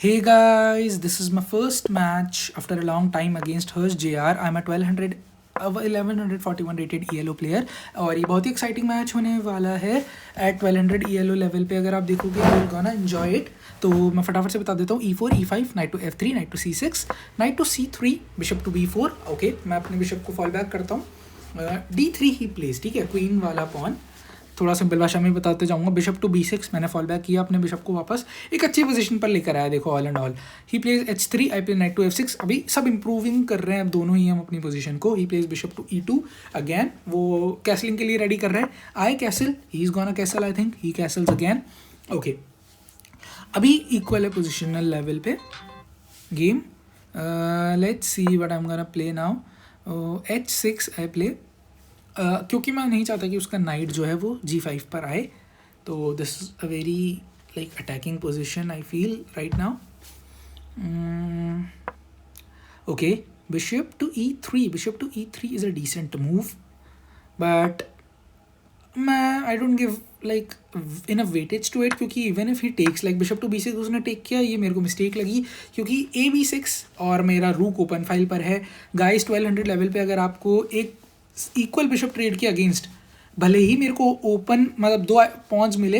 Hey guys, this is my first match after a long time against Harsh JR. I'm a 1200 1141 rated ELO player और ये बहुत ही exciting match होने वाला है eight 1200 ELO level पे. अगर आप देखोगे you will gonna enjoy it. तो मैं फटाफट से बता देता हूँ. E4 E5 knight to F3 knight to C6 knight to C3 bishop to B4. Okay, मैं अपने बिशप को फॉल बैक करता हूँ. D3 ही प्लेस. ठीक है, क्वीन वाला पॉन. थोड़ा सिंपल भाषा में बताते जाऊंगा. बिशप टू B6 मैंने फॉल बैक किया, अपने बिशप को वापस एक अच्छी पोजीशन पर लेकर आया. देखो all and all he plays H3, I play knight to F6. अभी सब इंप्रूविंग कर रहे हैं अब दोनों ही हम अपनी पोजीशन को. He plays bishop to E2. Again वो कैसलिंग के लिए रेडी कर रहे हैं. I castle, he is gonna castle. I think he castles again. Okay, अभी इक्वल है पोजिशनल लेवल पे game. Let's see what I am gonna play now. H6 I play क्योंकि मैं नहीं चाहता कि उसका नाइट जो है वो G5 पर आए. तो this is a very like attacking position I feel right now. Okay, bishop to E3. Bishop to E3 is a decent move, but मैं I don't give like in a weightage to it, क्योंकि even if he takes like bishop to B6 उसने take किया, ये मेरे को mistake लगी क्योंकि AB6 और मेरा रूक ओपन फाइल पर है. गाइस 1200 लेवल पे अगर आपको एक इक्वल बिशप ट्रेड के अगेंस्ट भले ही मेरे को ओपन मतलब दो पॉन्स मिले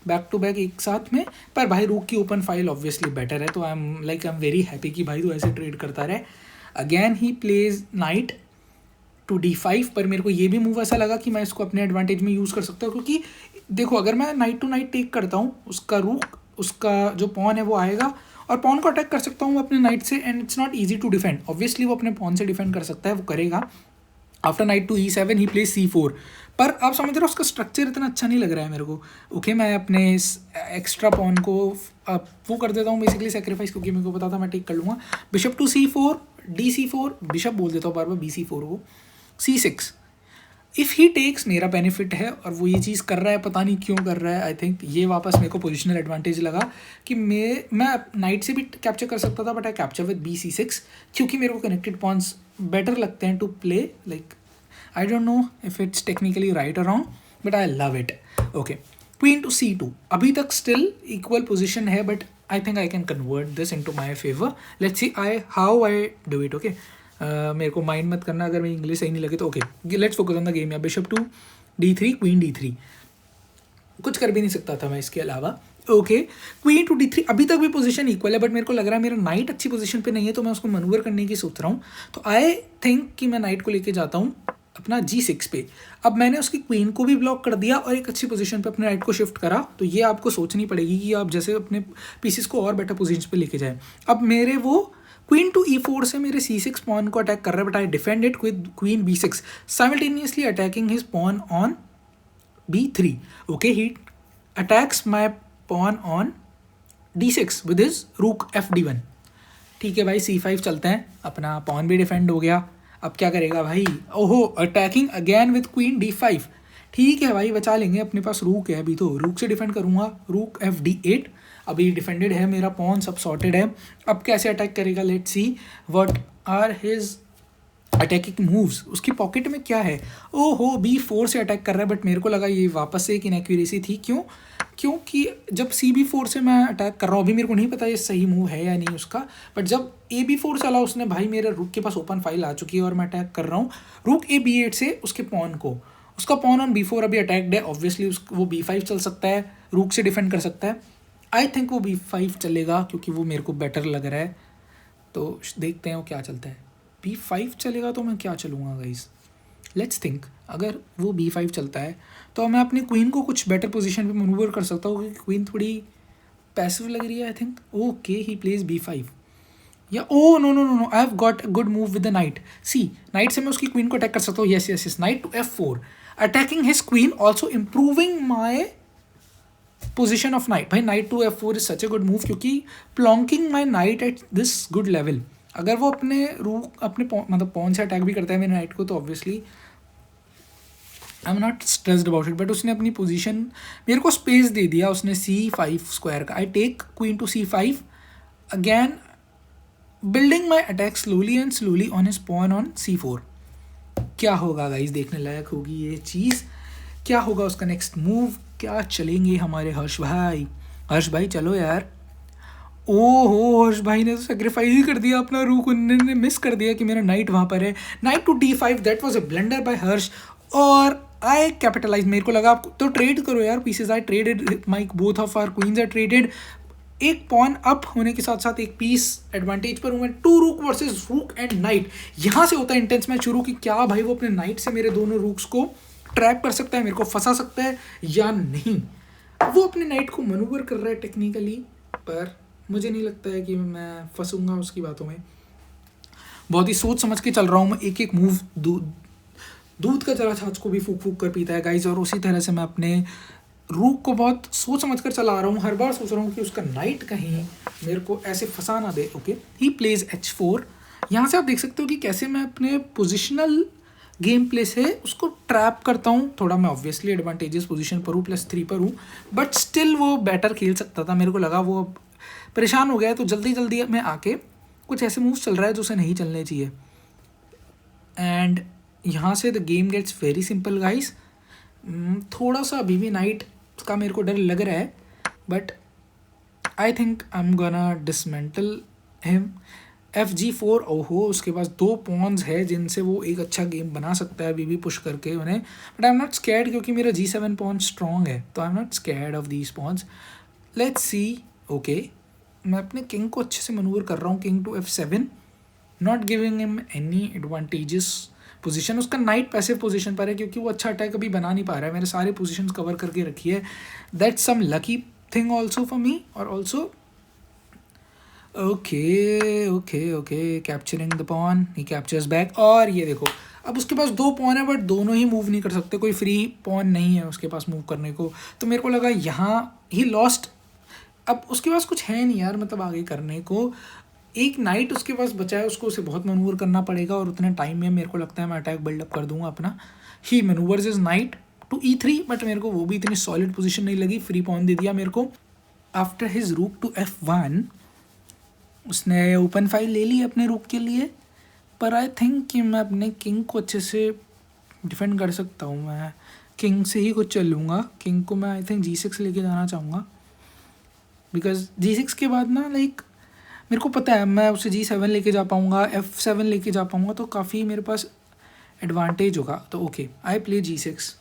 बैक टू बैक एक साथ में, पर भाई रूक की ओपन फाइल ऑब्वियसली बेटर है. तो आई एम वेरी हैप्पी कि भाई तू ऐसे ट्रेड करता रहे. Again he plays knight to D5, पर मेरे को ये भी मूव ऐसा लगा कि मैं इसको अपने एडवांटेज में यूज़ कर सकता हूँ, क्योंकि देखो अगर मैं नाइट टू नाइट टेक करता हूँ उसका रूक उसका जो पॉन है वो आएगा और पॉन को अटैक कर सकता हूँ अपने नाइट से. And it's not easy to defend. Obviously वो अपने पॉन से डिफेंड कर सकता है, वो करेगा. After knight to E7 he places C4. पर आप समझ रहे हो उसका स्ट्रक्चर इतना अच्छा नहीं लग रहा है मेरे को. ओके, मैं अपने इस एक्स्ट्रा पॉन को वो कर देता हूँ बेसिकली सेक्रीफाइस, क्योंकि मेरे को पता था मैं टेक कर लूँगा. Bishop to C4 DC4, bishop बोल देता हूँ बार बार BC4 को. C6 इफ़ ही टेक्स मेरा बेनिफिट है और वो ये चीज़ कर रहा है, पता नहीं क्यों कर रहा है. आई थिंक ये वापस मेरे को पोजिशनल एडवांटेज लगा कि मैं नाइट से भी कैप्चर कर सकता था, but I capture with B6 क्योंकि मेरे को कनेक्टेड पॉन्स बेटर लगते हैं to play. Like I don't know if it's technically right और wrong, but I love it. Okay, queen to C2. अभी तक स्टिल इक्वल पोजिशन है, but I think I can convert this into my favour. Let's see how I do it. Okay, मेरे को mind मत करना अगर मेरी इंग्लिश सही नहीं लगे तो. Okay, let's focus on the game. या bishop to D3, queen D3. कुछ कर भी नहीं सकता था मैं इसके अलावा. Okay, queen to D3. अभी तक भी पोजीशन इक्वल है, बट मेरे को लग रहा है मेरा नाइट अच्छी पोजीशन पे नहीं है, तो मैं उसको मनूवर करने की सोच रहा हूँ. तो आई थिंक कि मैं नाइट को लेके जाता हूँ अपना G6 पे. अब मैंने उसकी क्वीन को भी ब्लॉक कर दिया और एक अच्छी पोजीशन पे अपने नाइट को शिफ्ट करा. तो ये आपको सोचनी पड़ेगी कि आप जैसे अपने पीसेस को और बेटर पोजीशन पे लेके जाए. अब मेरे वो क्वीन टू E4 से मेरे C6 पॉन को अटैक कर रहा है, but I defend it with queen B6 simultaneously attacking his pawn on B3. Okay, he attacks my pawn on D6 with his rook FD1. ठीक है भाई, C5 चलते हैं. अपना पॉन भी डिफेंड हो गया. अब क्या करेगा भाई? ओहो, attacking again with queen D5. ठीक है भाई, बचा लेंगे, अपने पास रूक है अभी, तो रूक से डिफेंड करूँगा. रूक FD8. अभी डिफेंडेड है मेरा पॉन, सब सॉर्टेड है. अब कैसे अटैक करेगा? Let's see what are his attacking moves. उसकी पॉकेट में क्या है? ओहो, B4 से अटैक कर रहा है, बट मेरे को लगा ये वापस से एक इनएक्यूरेसी थी. क्योंकि जब CB4 से मैं अटैक कर रहा हूँ, अभी मेरे को नहीं पता ये सही मूव है या नहीं उसका, बट जब AB4 चला उसने, भाई मेरे रूक के पास ओपन फाइल आ चुकी है और मैं अटैक कर रहा हूँ रूक AB8 से उसके पॉन को. उसका पॉन ऑन B4 अभी अटैक्ड है. ऑब्वियसली वो B5 चल सकता है, रूक से डिफेंड कर सकता है. आई थिंक वो B5 चलेगा क्योंकि वो मेरे को बेटर लग रहा है. तो देखते हैं वो क्या चलता है. B5 चलेगा तो मैं क्या चलूँगा गाइस? Let's think. अगर वो B5 चलता है तो मैं अपनी क्वीन को कुछ बेटर पोजीशन पे मनूवर कर सकता हूँ, क्योंकि क्वीन थोड़ी पैसिव लग रही है I think. Okay, he plays B5. या oh no no no no, I have got good move with the knight. See, knight से मैं उसकी क्वीन को अटैक कर सकता हूँ. Yes yes yes, knight to F4 attacking his queen, also improving my position of knight. भाई knight to F4 is such a good move, क्योंकि plonking my knight at this good level. अगर वो अपने रूक अपने मतलब पॉन से attack भी करता है मेरे नाइट को, तो obviously I am not stressed about it. But उसने अपनी पोजीशन मेरे को स्पेस दे दिया उसने C5 स्क्वायर का. I take queen to C5 again, building my attack slowly and slowly on his pawn on C4. क्या होगा गाइस? देखने लायक होगी ये चीज़. क्या होगा उसका नेक्स्ट मूव? क्या चलेंगे हमारे हर्ष भाई? हर्ष भाई चलो यार. ओहो, हर्ष भाई ने तो सेक्रीफाइस ही कर दिया अपना रूक, उन्होंने मिस कर दिया कि मेरा नाइट वहाँ पर है। Knight to D5, that was a blunder by Harsh, और आई कैपिटलाइज। मेरे को लगा आप तो ट्रेड करो यार pieces, I traded, my both of our queens are traded. एक पॉन अप होने के साथ साथ एक पीस एडवांटेज पर हूँ मैं। टू रूक वर्सेस रूक एंड नाइट, यहाँ से होता है इंटेंस मैच शुरू कि क्या भाई वो अपने नाइट से मेरे दोनों रूक्स को ट्रैप कर सकता है, मेरे को फंसा सकता है या नहीं। वो अपने नाइट को मनूवर कर रहा है टेक्निकली, पर मुझे नहीं लगता है कि मैं फंसूंगा उसकी बातों में। बहुत ही सोच समझ के चल रहा हूँ मैं, एक एक मूव दूध का जरा छाछ को भी फूक फूक कर पीता है गाइज, और उसी तरह से मैं अपने रूक को बहुत सोच समझ कर चला रहा हूँ। हर बार सोच रहा हूँ कि उसका नाइट कहीं मेरे को ऐसे फंसा ना दे। Okay, he pledge H4। यहाँ से आप देख सकते हो कि कैसे मैं अपने पोजिशनल गेम प्ले से उसको ट्रैप करता हूँ। थोड़ा मैं ऑब्वियसली एडवांटेजेस पोजीशन पर हूँ, +3 पर हूँ, बट स्टिल वो बेटर खेल सकता था। मेरे को लगा वो अब परेशान हो गया है, तो जल्दी जल्दी में आके कुछ ऐसे मूव चल रहा है जो उसे नहीं चलने चाहिए। एंड यहाँ से the game gets very simple guys. थोड़ा सा अभी भी नाइट का मेरे को डर लग रहा है, but I think I am gonna dismantle him. FG4, ओहो, उसके पास 2 पॉन्स है जिनसे वो एक अच्छा गेम बना सकता है अभी भी पुश करके उन्हें, but I am not scared क्योंकि मेरा G7 पॉन स्ट्रॉन्ग है, तो I am not scared of these pawns. Let's see. Okay, मैं अपने किंग को अच्छे से मनूवर कर रहा हूँ, king to F7, not giving him any advantages position. उसका नाइट पैसिव पोजीशन पर है क्योंकि वो अच्छा अटैक अभी बना नहीं पा रहा है, मैंने सारे पोजीशंस कवर करके रखी है। That's some lucky thing also for me, और also okay okay okay, capturing the pawn, he captures back. और ये देखो, अब उसके पास 2 पॉन है बट दोनों ही मूव नहीं कर सकते, कोई फ्री पॉन नहीं है उसके पास मूव करने को, तो मेरे को लगा यहाँ ही लॉस्ट। अब उसके पास कुछ है नहीं यार, मतलब आगे करने को। एक नाइट उसके पास बचा है, उसको उसे बहुत मनूवर करना पड़ेगा, और उतने टाइम में मेरे को लगता है मैं अटैक बिल्डअप कर दूंगा अपना। He manoeuvres is knight to E3, but मेरे को वो भी इतनी सॉलिड पोजीशन नहीं लगी, फ्री पॉन दे दिया मेरे को। After his rook to F1, उसने ओपन फाइल ले ली अपने रूक के लिए, पर आई थिंक कि मैं अपने किंग को अच्छे से डिफेंड कर सकता हूँ। मैं किंग से ही कुछ चलूँगा, किंग को मैं आई थिंक G6 लेके जाना चाहूँगा, बिकॉज G6 के बाद ना लाइक मेरे को पता है मैं उसे G7 लेके जा पाऊँगा, F7 लेके जा पाऊँगा, तो काफ़ी मेरे पास एडवांटेज होगा। तो ओके, आई प्ले G6।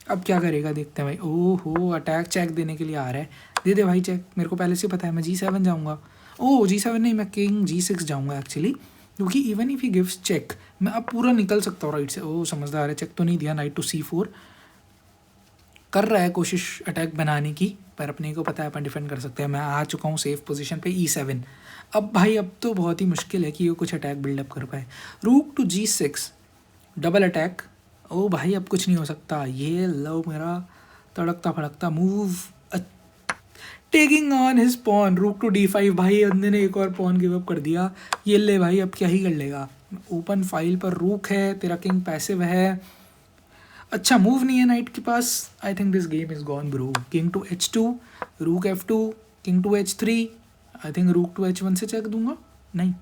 अब क्या करेगा देखते हैं भाई। ओहो, अटैक चेक देने के लिए आ रहा है, दे दे भाई चेक, मेरे को पहले से पता है मैं G7 जाऊँगा। ओह, G7 नहीं, मैं किंग G6 जाऊँगा एक्चुअली, क्योंकि even if he gives check मैं अब पूरा निकल सकता हूँ राइट से। ओह, समझदार है, चेक तो नहीं दिया। नाइट टू C4 कर रहा है कोशिश अटैक बनाने की, पर अपने को पता है अपन डिफेंड कर सकते हैं। मैं आ चुका हूँ सेफ पोजीशन पे E7। अब भाई अब तो बहुत ही मुश्किल है कि ये कुछ अटैक बिल्डअप कर पाए। रूक टू G6, डबल अटैक। ओ भाई अब कुछ नहीं हो सकता, ये लो मेरा तड़कता फड़कता move, taking on his pawn. Rook to D5, भाई बंदे ने एक और पॉन गिव अप कर दिया। ये ले भाई, अब क्या ही कर लेगा। ओपन फाइल पर रूक है, तेरा किंग पैसिव है, अच्छा मूव नहीं है नाइट के पास। I think this game is gone bro. King to H2, rook F2, king to H3। I think rook to H1 से चेक दूंगा, नहीं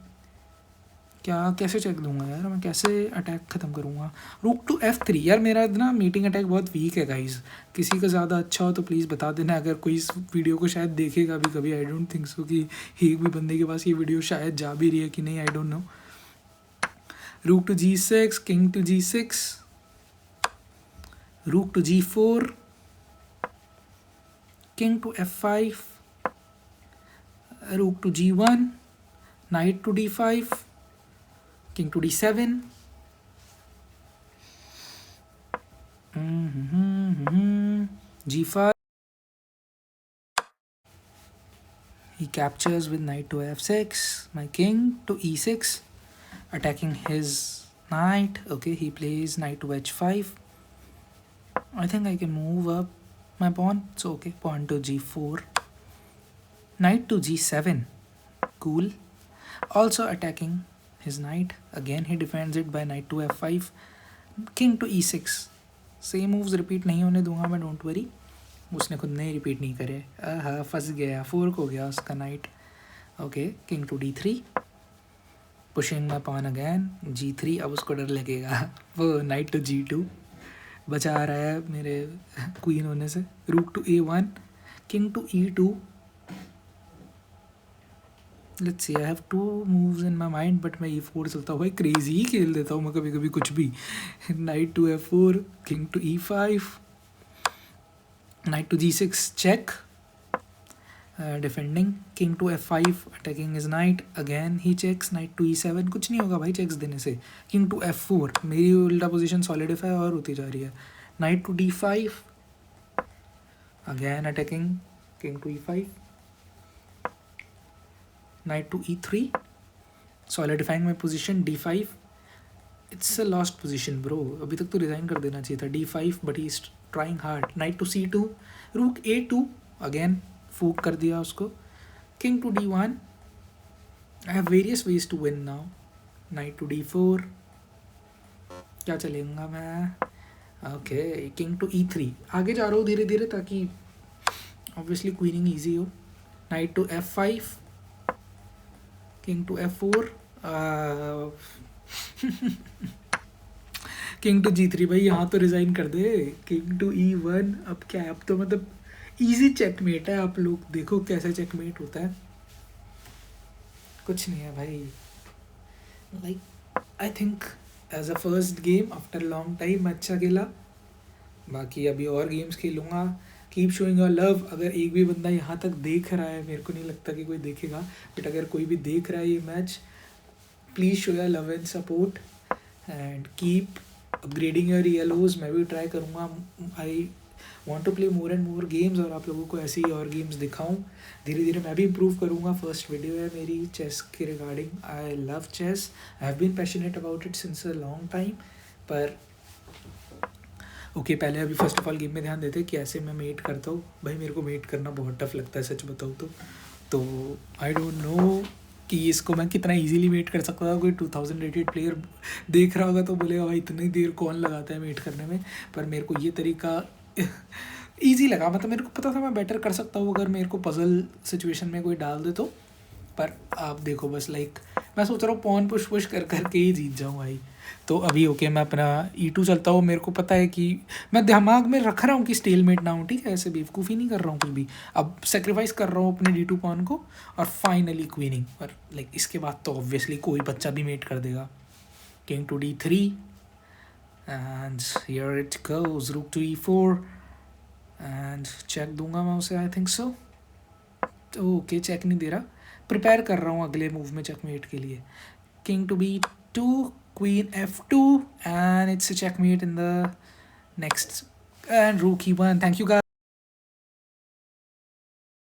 क्या, कैसे चेक दूंगा यार मैं, कैसे अटैक ख़त्म करूँगा। रूक टू F3, यार मेरा ना मीटिंग अटैक बहुत वीक है गाइज, किसी का ज़्यादा अच्छा हो तो प्लीज़ बता देना, अगर कोई इस वीडियो को शायद देखेगा भी कभी। आई डोंट थिंक सो कि एक भी बंदे के पास ये वीडियो शायद जा भी रही है कि नहीं, I don't know. Rook to G6, king to G6, rook to G4, king to F5, rook to G1, knight to D5, king to D7, G5, he captures with knight to F6, my king to E6, attacking his knight. Okay, he plays knight to H5. I think I can move up my pawn, so okay, pawn to G4, knight to G7, cool. Also attacking his knight, again he defends it by knight to F5, king to E6. Same moves repeat नहीं होने दूंगा मैं, don't worry. उसने खुद नहीं repeat नहीं करे, हाँ फंस गया, फोर्क हो गया उसका knight. Okay, king to D3, pushing my pawn again G3। अब उसको डर लगेगा, वो नाइट टू G2 बचा रहा है मेरे क्वीन होने से। Rook to A1, king to E2, let's see, I have 2 moves in my mind, but मैं E4 चलता हूँ भाई, क्रेजी ही खेल देता हूँ मैं कभी कभी कुछ भी। Knight to F4, king to E5, knight to G6 check, defending, king to F5 attacking his knight, again he checks, knight to E7, कुछ नहीं होगा भाई चेक्स देने से। किंग टू F4, मेरी उल्टा पोजीशन सॉलिडिफाई और होती जा रही है। Knight to D5, again attacking, king to E5, knight to E3, solidifying my position, D5, it's a lost position bro, अभी तक तो रिजाइन कर देना चाहिए था। D5 but he is trying hard, knight to C2, rook A2, again फूक कर दिया उसको, king to D1, I have various ways to win now, knight to D4, क्या चलेगा मैं, ओके, किंग टू E3, आगे जा रहा हूँ धीरे धीरे ताकि ऑब्वियसली क्वीनिंग ईजी हो। Knight to F5, king to F4, king to G3, भाई यहाँ तो रिजाइन कर दे। किंग टू E1, अब क्या है, अब तो मतलब इजी चेकमेट है, आप लोग देखो कैसे चेकमेट होता है, कुछ नहीं है भाई। Like I think as a first game after long time अच्छा खेला, बाकी अभी और गेम्स खेलूँगा। कीप शोइंग योर लव, अगर एक भी बंदा यहाँ तक देख रहा है, मेरे को नहीं लगता कि कोई देखेगा, बट अगर कोई भी देख रहा है ये match, please show your love and support and keep upgrading your ELOs। मैं भी ट्राई करूँगा, I want to play more and more games, और आप लोगों को ऐसे ही और गेम्स दिखाऊँ। धीरे धीरे मैं भी इम्प्रूव करूँगा। फर्स्ट वीडियो है मेरी चेस के regarding, I love chess, I have been passionate about it since a long time. पर ओके, पहले अभी फर्स्ट ऑफ ऑल गेम में ध्यान देते कि ऐसे मैं मेट करता हूँ। भाई मेरे को मेट करना बहुत टफ लगता है सच बताऊँ तो आई डोंट नो कि इसको मैं कितना इजीली मेट कर सकता था। कोई 2000 रेटेड प्लेयर देख रहा होगा तो बोलेगा भाई इतनी देर कौन लगाता है मेट करने में, पर मेरे को ये तरीका ईजी लगा। मतलब मेरे को पता था मैं बेटर कर सकता हूँ अगर मेरे को पजल सिचुएशन में कोई डाल दे तो। पर आप देखो बस लाइक मैं सोच रहा हूँ पॉन पुश पुश कर करके ही जीत जाऊँ भाई। तो अभी ओके, मैं अपना E2 चलता हूँ। मेरे को पता है कि मैं दिमाग में रख रहा हूँ कि स्टेलमेट ना हूँ, ठीक है, ऐसे बेवकूफ़ी नहीं कर रहा हूँ कुछ भी। अब सेक्रीफाइस कर रहा हूँ अपने D2 पॉन को और फाइनली क्वीनिंग। पर लाइक इसके बाद तो ऑब्वियसली कोई बच्चा भी मेट कर देगा। King to D3 and here it goes, rook to E4 and check दूंगा मैं उसे, I think so. Okay, check नहीं दे रहा, प्रिपेयर कर रहा हूँ अगले मूव में चेकमेट के लिए। King to B2, queen F2, and it's a checkmate in the next, and rook E1. Thank you guys.